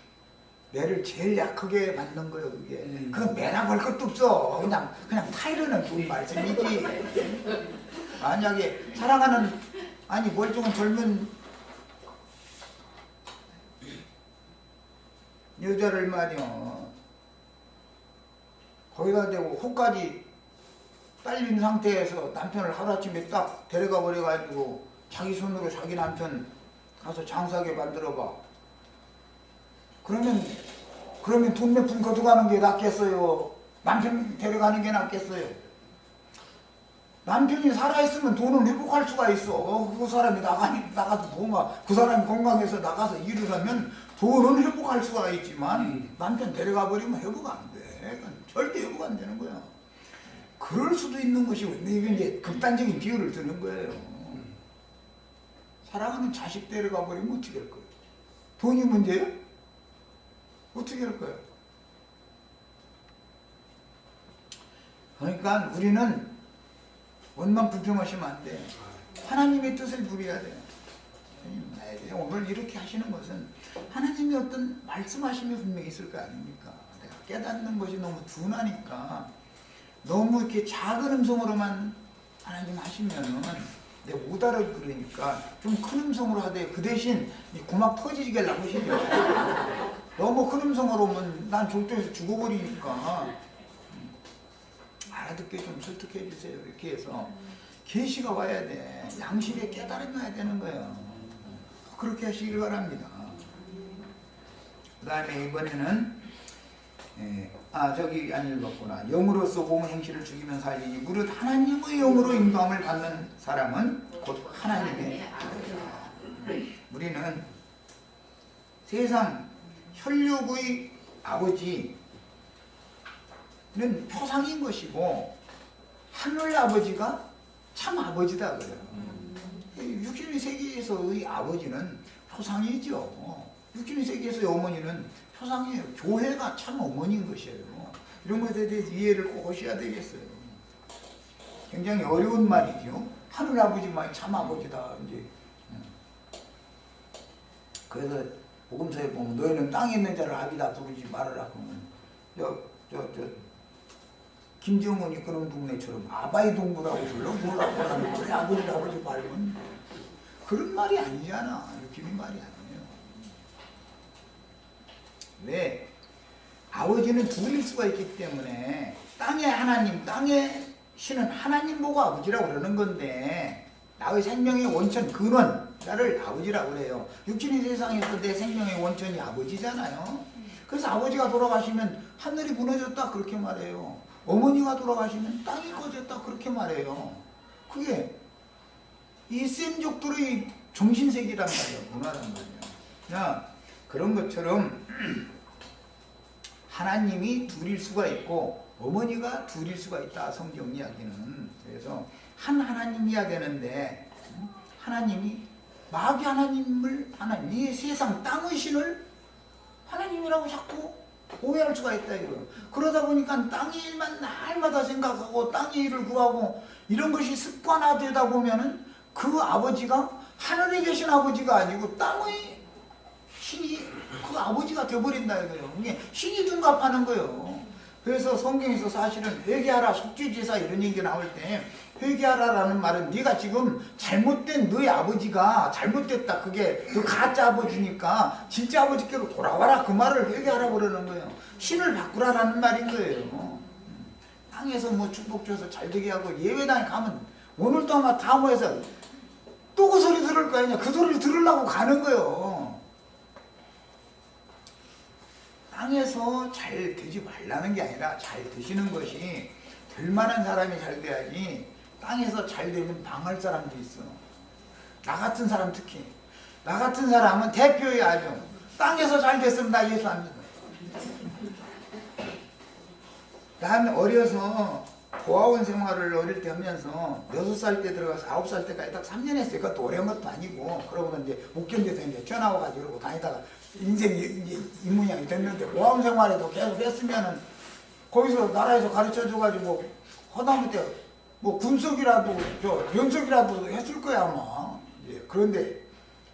매를 제일 약하게 만든 거예요. 그게 그건 매나 걸 것도 없어. 그냥 타이르는 좋은 말씀이지. 만약에 사랑하는 아니 멀쩡한 젊은 여자를 말이요 거기다 대고 호까지 딸린 상태에서 남편을 하루아침에 딱 데려가 버려가지고 자기 손으로 자기 남편 가서 장사하게 만들어봐. 그러면 돈 몇 푼 거둬가는 게 낫겠어요? 남편 데려가는 게 낫겠어요? 남편이 살아있으면 돈을 회복할 수가 있어. 그 사람이 나가서 그 사람이 건강해서 나가서 일을 하면 돈은 회복할 수가 있지만 남편 데려가 버리면 회복 안 돼. 절대 회복 안 되는 거야. 그럴 수도 있는 것이고, 이게 이제 극단적인 비유를 드는 거예요. 사랑하는 자식 데려가 버리면 어떻게 할 거예요? 돈이 문제예요? 어떻게 할 거예요? 그러니까 우리는 원만 불평하시면 안 돼. 하나님의 뜻을 부려야 돼요. 오늘 이렇게 하시는 것은 하나님이 어떤 말씀하심이 분명히 있을 거 아닙니까? 내가 깨닫는 것이 너무 둔하니까 너무 이렇게 작은 음성으로만 하나님 하시면은 내가 못 알아들으니까 좀 큰 음성으로 하되 그 대신 고막 터지게 하려고 하시죠. 너무 큰 음성으로 오면 난 절도해서 죽어버리니까 알아듣게 좀 설득해 주세요. 이렇게 해서 계시가 와야 돼. 양심의 깨달음이 와야 되는 거예요. 그렇게 하시길 바랍니다. 그 다음에 이번에는 저기 안 읽었구나. 영으로서 몸 행실을 죽이면 살리니 무릇 하나님의 영으로 인도함을 받는 사람은 곧 하나님의 우리는 세상 혈육의 아버지는 표상인 것이고 하늘 아버지가 참 아버지다 그래요. 육신의 세계에서의 아버지는 표상이죠. 육신의 세계에서의 어머니는 표상이에요. 교회가 참 어머니인 것이에요. 이런 것에 대해서 이해를 꼭 하셔야 되겠어요. 굉장히 어려운 말이죠. 하늘 아버지 말이 참 아버지다. 이제 그래서 복음서에 보면 너희는 땅에 있는 자를 아비다 부르지 말아라 그러면 김정은이 그런 동네처럼 아바의 동부라고 불러 뭐라고 하는 거야. 아버지라고 그러지 말면 그런 말이 아니잖아. 이렇게 말이 아니에요. 왜? 아버지는 둘일 수가 있기 때문에 땅의 하나님, 땅의 신은 하나님 보고 아버지라고 그러는 건데 나의 생명의 원천 근원 나를 아버지라고 그래요. 육신의 세상에서 내 생명의 원천이 아버지잖아요. 그래서 아버지가 돌아가시면 하늘이 무너졌다 그렇게 말해요. 어머니가 돌아가시면 땅이 꺼졌다 그렇게 말해요. 그게 이 셈족들의 정신세계란 말이에요. 문화란 말이에요. 그런 것처럼 하나님이 둘일 수가 있고 어머니가 둘일 수가 있다. 성경 이야기는. 그래서 한 하나님 이야기하는데 하나님이 마귀 이 세상 땅의 신을 하나님이라고 자꾸 오해할 수가 있다 이거. 그러다 보니까 땅의 일만 날마다 생각하고 땅의 일을 구하고 이런 것이 습관화되다 보면은 그 아버지가 하늘에 계신 아버지가 아니고 땅의 신이 그 아버지가 되어버린다 이거예요. 이게 신이 둔갑하는 거예요. 그래서 성경에서 사실은 회개하라 속죄제사 이런 얘기 나올 때 회개하라라는 말은 네가 지금 잘못된 너의 아버지가 잘못됐다. 그게 너 가짜 아버지니까 진짜 아버지께로 돌아와라. 그 말을 회개하라 그러는 거예요. 신을 바꾸라라는 말인 거예요. 땅에서 뭐 축복 줘서 잘 되게 하고 예배당에 가면 오늘도 아마 다 모여서 또 그 소리 들을 거 아니냐. 그 소리를 들으려고 가는 거예요. 땅에서 잘 되지 말라는 게 아니라 잘 되시는 것이 될 만한 사람이 잘 돼야지. 땅에서 잘 되면 방할 사람도 있어. 나 같은 사람 특히. 나 같은 사람은 대표의 아주 땅에서 잘 됐으면 나 예수 안 믿어. 난 어려서 고아원 생활을 어릴 때 하면서 6살 때 들어가서 9살 때까지 딱 3년 했어요. 그것도 오래 한 것도 아니고. 그러고는 이제 못 견뎌서 이제 튀어나와가지고 이러고 다니다가 인생이 이제 입문양이 됐는데, 고아원 생활에도 계속 했으면은 거기서 나라에서 가르쳐 줘가지고 하다못해 뭐 군속이라도 연속이라도 했을 거야 아마. 예, 그런데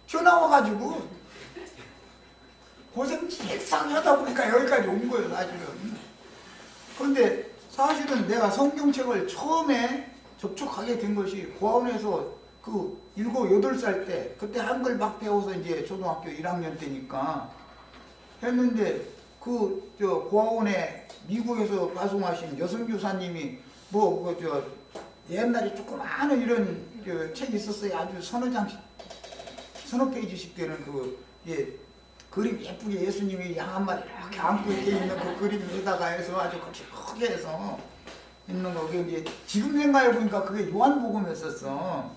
튀어나와가지고 고생 일상 하다 보니까 여기까지 온 거예요 사실은. 그런데 사실은 내가 성경책을 처음에 접촉하게 된 것이 고아원에서 그 7, 8살 때, 그때 한글 막 배워서 이제 초등학교 1학년 때니까 했는데, 고아원에 미국에서 파송하신 여성교사님이 옛날에 조그마한 이런 책이 있었어요. 아주 서너 페이지씩 되는 그림 예쁘게 예수님이 양 한 마리 이렇게 안고 이렇게 있는 그 그림에다가 해서 아주 크게 해서 있는 거. 그게 이제 지금 생각해 보니까 그게 요한복음이었었어.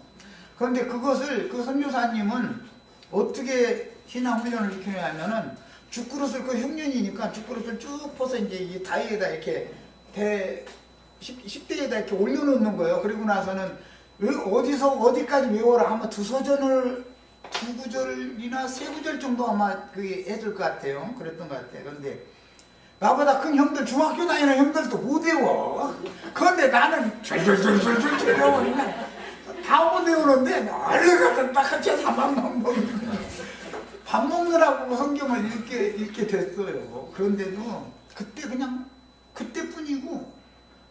그런데 그것을 그 선교사님은 어떻게 신앙 훈련을 시키냐면은 죽그릇을 그 흉년이니까 죽그릇을 쭉 퍼서 이제 이 다이에다 이렇게 10대에다 이렇게 올려놓는 거예요. 그리고 나서는 어디서 어디까지 외워라 하면 2구절이나 3구절 정도 아마 그게 해줄 것 같아요. 그랬던 것 같아요. 그런데 나보다 큰 형들, 중학교 다니는 형들도 못 외워. 그런데 나는 줄줄줄줄줄 외워버리면 다 못 외우는데 얼른 가서 딱 같이 밥 먹느라고 성경을 읽게 됐어요. 그런데도 그때 그냥 그때뿐이고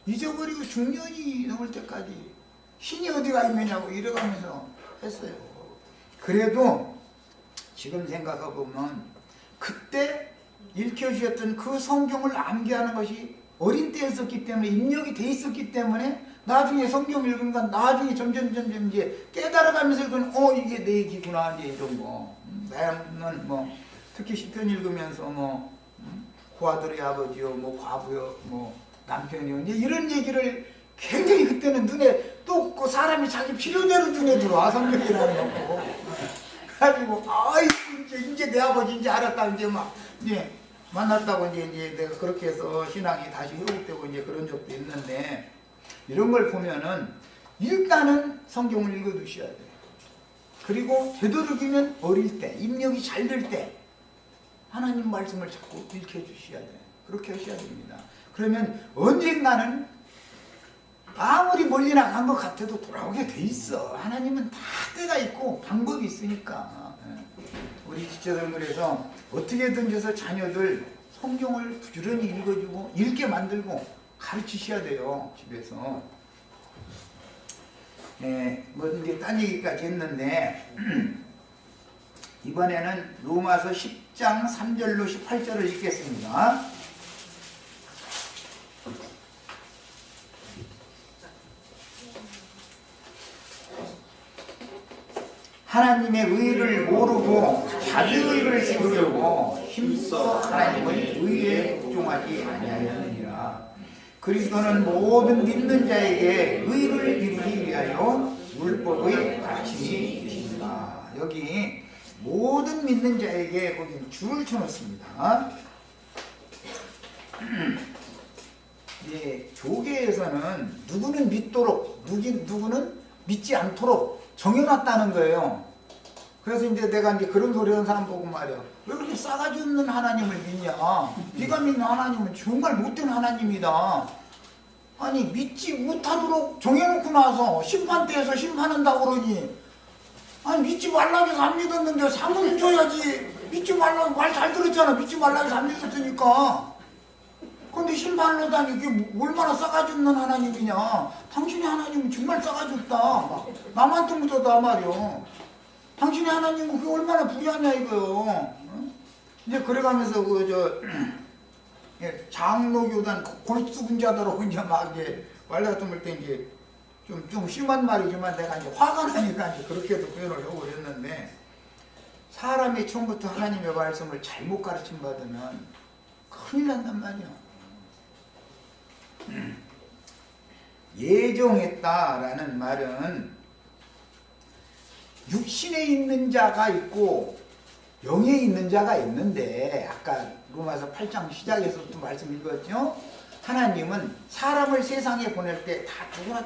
잊어버리고 중년이 넘을 때까지 신이 어디가 있느냐고 이래가면서 했어요. 그래도 지금 생각해보면 그때 읽혀주셨던 그 성경을 암기하는 것이 어린 때였었기 때문에, 입력이 돼 있었기 때문에 나중에 성경 읽으니까 나중에 점점 이제 깨달아가면서 읽으면 이게 내 얘기구나 이제 이런 거. 나는 특히 시편 읽으면서 고아들의 아버지요, 과부요, 남편이요, 이제 이런 얘기를 굉장히 그때는 눈에 또 그 사람이 자기 필요대로 눈에 들어와 성경이라는 거고. 그래가지고 이제 내 아버지 이제 알았다 이제 만났다고 이제 내가 그렇게 해서 신앙이 다시 회복되고 이제 그런 적도 있는데, 이런 걸 보면은 일단은 성경을 읽어두셔야 돼요. 그리고 되도록이면 어릴 때, 입력이 잘 될 때 하나님 말씀을 자꾸 읽혀주셔야 돼요. 그렇게 하셔야 됩니다. 그러면 언젠가는 아무리 멀리 나간 것 같아도 돌아오게 돼 있어. 하나님은 다 때가 있고 방법이 있으니까. 우리 지체들 그래서 어떻게든지 해서 자녀들 성경을 부지런히 읽어주고 읽게 만들고 가르치셔야 돼요. 집에서. 이제 딴 얘기까지 했는데 이번에는 로마서 10장 3절로 18절을 읽겠습니다. 하나님의 의를 모르고 자기 의를 세우려고 힘써 하나님의 의에 복종하지 아니하였느니라. 그리스도는 모든 믿는 자에게 의를 이루기 위하여 율법의 가르침이 되십니다. 여기 모든 믿는 자에게 거기 줄을 쳐놓습니다. 교계에서는 누구는 믿도록 누구는 믿지 않도록 정해놨다는 거예요. 그래서 이제 내가 이제 그런 소리 하는 사람 보고 말이야, 왜 그렇게 싸가지 없는 하나님을 믿냐? 네가 믿는 하나님은 정말 못된 하나님이다. 아니 믿지 못하도록 정해놓고 나서 심판대에서 심판한다고 그러니, 아니 믿지 말라고 해서 안 믿었는데 상을 줘야지. 믿지 말라고 말 잘 들었잖아. 믿지 말라고 해서 안 믿었으니까. 근데 심판을 하다니 이게 얼마나 싸가지 없는 하나님이냐. 당신의 하나님은 정말 싸가지 없다. 남한테 묻어다 말이요. 당신의 하나님은 그게 얼마나 불의하냐 이거요. 이제 그래가면서 장로교단 골수분자들하고 이제 막 이제 말 같은 걸 때 이제 좀 심한 말이지만 내가 이제 화가 나니까 이제 그렇게도 표현을 하고 그랬는데, 사람이 처음부터 하나님의 말씀을 잘못 가르침 받으면 큰일 난단 말이야. 예정했다라는 말은 육신에 있는 자가 있고 영에 있는 자가 있는데, 아까 로마서 8장 시작에서부터 말씀 읽었죠? 하나님은 사람을 세상에 보낼 때 다 누구나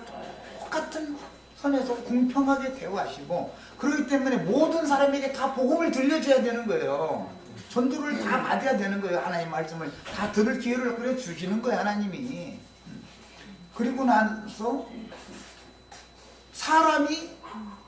똑같은 선에서 공평하게 대우하시고, 그렇기 때문에 모든 사람에게 다 복음을 들려줘야 되는 거예요. 전도를 다 받아야 되는 거예요. 하나님 말씀을 다 들을 기회를 그래 주시는 거예요, 하나님이. 그리고 나서 사람이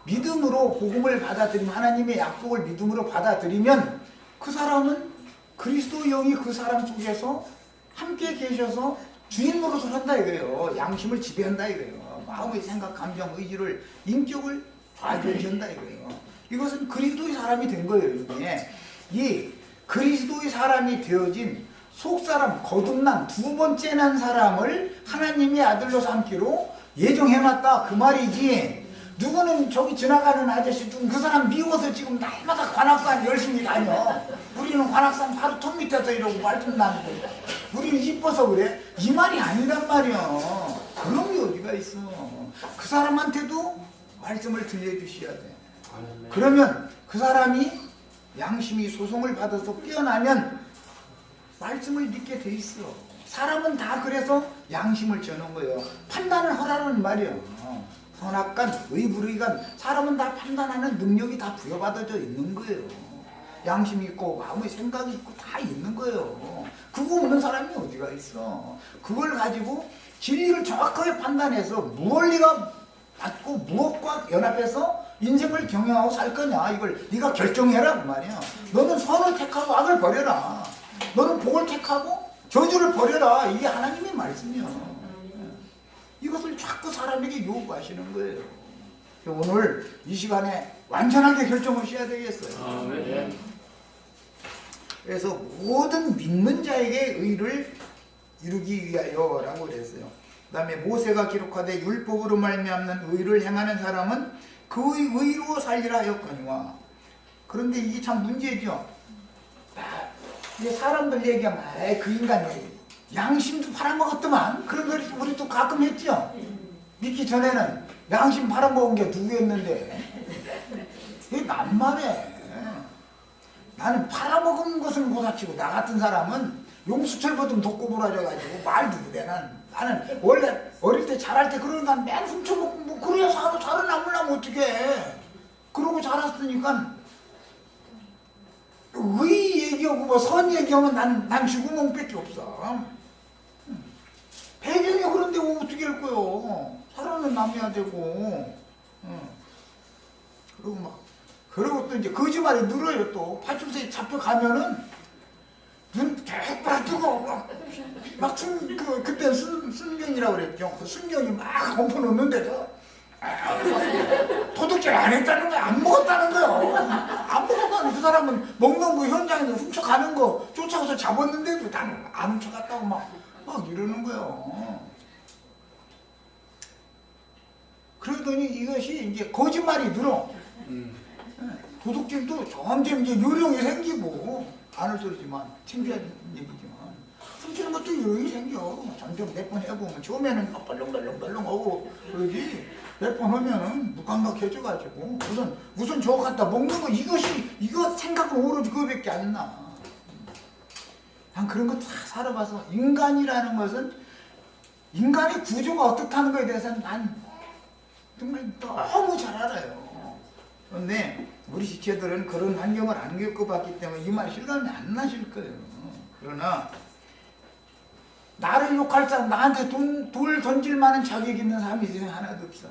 믿음으로 복음을 받아들이면, 하나님의 약속을 믿음으로 받아들이면 그 사람은 그리스도 영이 그 사람 속에서 함께 계셔서 주인 노릇을 한다 이거예요. 양심을 지배한다 이거예요. 마음의 생각, 감정, 의지를, 인격을 좌지우지한다 이거예요. 이것은 그리스도의 사람이 된 거예요. 이게 이 그리스도의 사람이 되어진 속사람, 거듭난 두 번째 난 사람을 하나님의 아들로 삼기로 예정해놨다 그 말이지. 누구는 저기 지나가는 아저씨 중 그 사람 미워서 지금 날마다 관악산 열심히 다녀. 우리는 관악산 바로 톱 밑에서 이러고 말씀 나누고, 우리는 이뻐서 그래? 이 말이 아니란 말이야. 그런 게 어디가 있어. 그 사람한테도 말씀을 들려주셔야 돼. 그러면 그 사람이 양심이 소송을 받아서 깨어나면 말씀을 믿게 돼 있어. 사람은 다 그래서 양심을 저는 거예요. 판단을 하라는 말이에요. 선악간, 의불의간, 사람은 다 판단하는 능력이 다 부여받아져 있는 거예요. 양심이 있고 마음의 생각이 있고 다 있는 거예요. 그거 없는 사람이 어디가 있어. 그걸 가지고 진리를 정확하게 판단해서 무언리가 맞고 무엇과 연합해서 인생을 경영하고 살 거냐, 이걸 네가 결정해라 그 말이야. 너는 선을 택하고 악을 버려라. 너는 복을 택하고 저주를 버려라. 이게 하나님의 말씀이야. 이것을 자꾸 사람에게 요구하시는 거예요. 오늘 이 시간에 완전하게 결정하셔야 되겠어요. 네. 그래서 모든 믿는 자에게 의를 이루기 위하여 라고 그랬어요. 그 다음에 모세가 기록하되 율법으로 말미암는 의를 행하는 사람은 그의 의로 살리라 하였거니와. 그런데 이게 참 문제죠. 이게 사람들 얘기하면 그 인간이 양심도 팔아먹었더만. 그런 걸 우리 또 가끔 했죠. 믿기 전에는 양심 팔아먹은 게 누구였는데. 이게 만만해. 나는 팔아먹은 것은 고사치고 나 같은 사람은 용수철보든 독고물어져가지고 말도 그래. 나는 원래 어릴 때 자랄 때 그러는 건 맨 훔쳐먹고 뭐 그래야 살아남으려면 어떡해. 그러고 자랐으니까 의 얘기하고 뭐 선 얘기하면 난 죽구멍밖에 없어. 배경이 그런데 어떻게 할 거요. 살아는 남아야 되고. 그리고 또 이제 거짓말이 늘어요. 또 파출소에 잡혀가면은 눈 개빡 뜨고 그때 순경이라고 그랬죠. 그 순경이 막 엎어놓는데도 도둑질 안 했다는 거야. 안 먹었다는 거요. 안 먹었다는 그 사람은 먹는 거 현장에서 훔쳐가는 거 쫓아가서 잡았는데도 나는 안 훔쳐갔다고 막 이러는 거예요. 그러더니 이것이 이제 거짓말이 늘어. 도둑질도 점점 이제 요령이 생기고, 안을 소리지만 창피한 얘기지만 훔치는 것도 요령이 생겨. 점점 몇 번 해보면 처음에는 막 벌렁벌렁하고 그러지, 몇 번 하면은 무감각해져가지고 우선 저거 갖다 먹는 거, 이거 생각은 오로지 그거밖에 안 나. 난 그런 거 다 살아봐서 인간이라는 것은, 인간의 구조가 어떻다는 거에 대해서는 난 정말 너무 잘 알아요. 그런데 우리 지체들은 그런 환경을 안 겪어봤기 때문에 이 말 실감이 안 나실 거예요. 그러나 나를 욕할 사람, 나한테 돌 던질 만한 자격 있는 사람이 세상에 하나도 없어.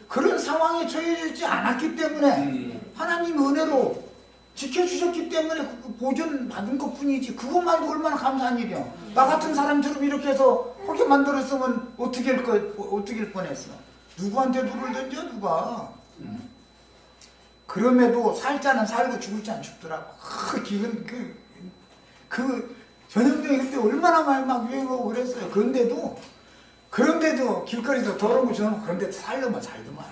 그런 상황에 처해져 있지 않았기 때문에 하나님 은혜로 지켜주셨기 때문에 보존 받은 것 뿐이지, 그것만 해도 얼마나 감사한 일이야. 나 같은 사람처럼 이렇게 해서 하게 만들었으면 어떻게 할 뻔했어. 누구한테 돌을 던져, 누가. 그럼에도 살 자는 살고 죽을 자는 죽더라고. 기분 그 전염병이 그때 얼마나 많이 막 유행하고 그랬어요. 그런데도 길거리에서 더러운 거 저는 그런데 살려면 살더만.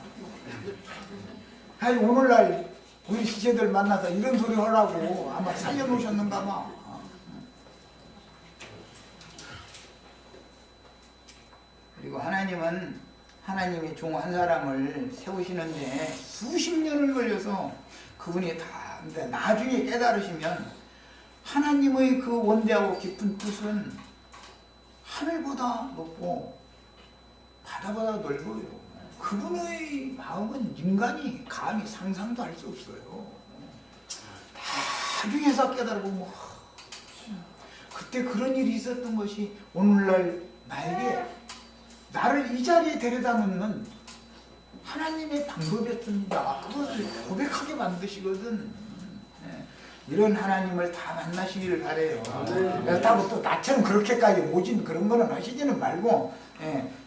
아니 오늘날 우리 시체들 만나서 이런 소리 하려고 아마 살려놓으셨는가 봐. 그리고 하나님은 하나님의 종 한 사람을 세우시는데 수십 년을 걸려서 그분이 다 나중에 깨달으시면 하나님의 그 원대하고 깊은 뜻은 하늘보다 높고 바다보다 넓어요. 그분의 마음은 인간이 감히 상상도 할 수 없어요. 나중에서 깨달아보면 그때 그런 일이 있었던 것이 오늘날 나에게 나를 이 자리에 데려다 놓는 하나님의 방법이었습니다. 그것을 고백하게 만드시거든. 이런 하나님을 다 만나시기를 바래요. 그렇다고 또 나처럼 그렇게까지 모진 그런 거는 하시지는 말고,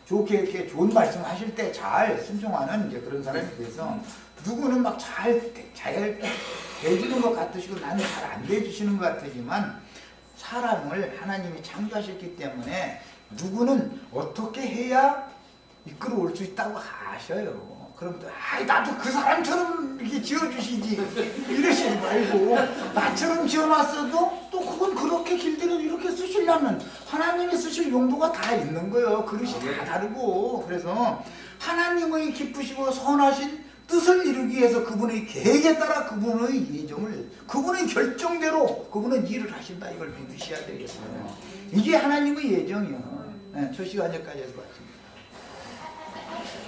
좋게 이렇게 좋은 말씀 하실 때 잘 순종하는 이제 그런 사람이 돼서, 누구는 막 잘 대주는 것 같으시고 나는 잘 안 대주시는 것 같으지만, 사람을 하나님이 창조하셨기 때문에 누구는 어떻게 해야 이끌어올 수 있다고 아셔요. 그럼 또 나도 그 사람처럼 이렇게 지어주시지 이러시지 말고, 나처럼 지어놨어도 또 그건 그렇게 길들여 이렇게 쓰시려면 하나님이 쓰실 용도가 다 있는 거예요. 그릇이 다 다르고. 그래서 하나님의 기쁘시고 선하신 뜻을 이루기 위해서 그분의 계획에 따라 그분의 예정을, 그분의 결정대로 그분은 일을 하신다, 이걸 믿으셔야 되겠어요. 이게 하나님의 예정이요. 첫 시간에까지 해서 봤습니다.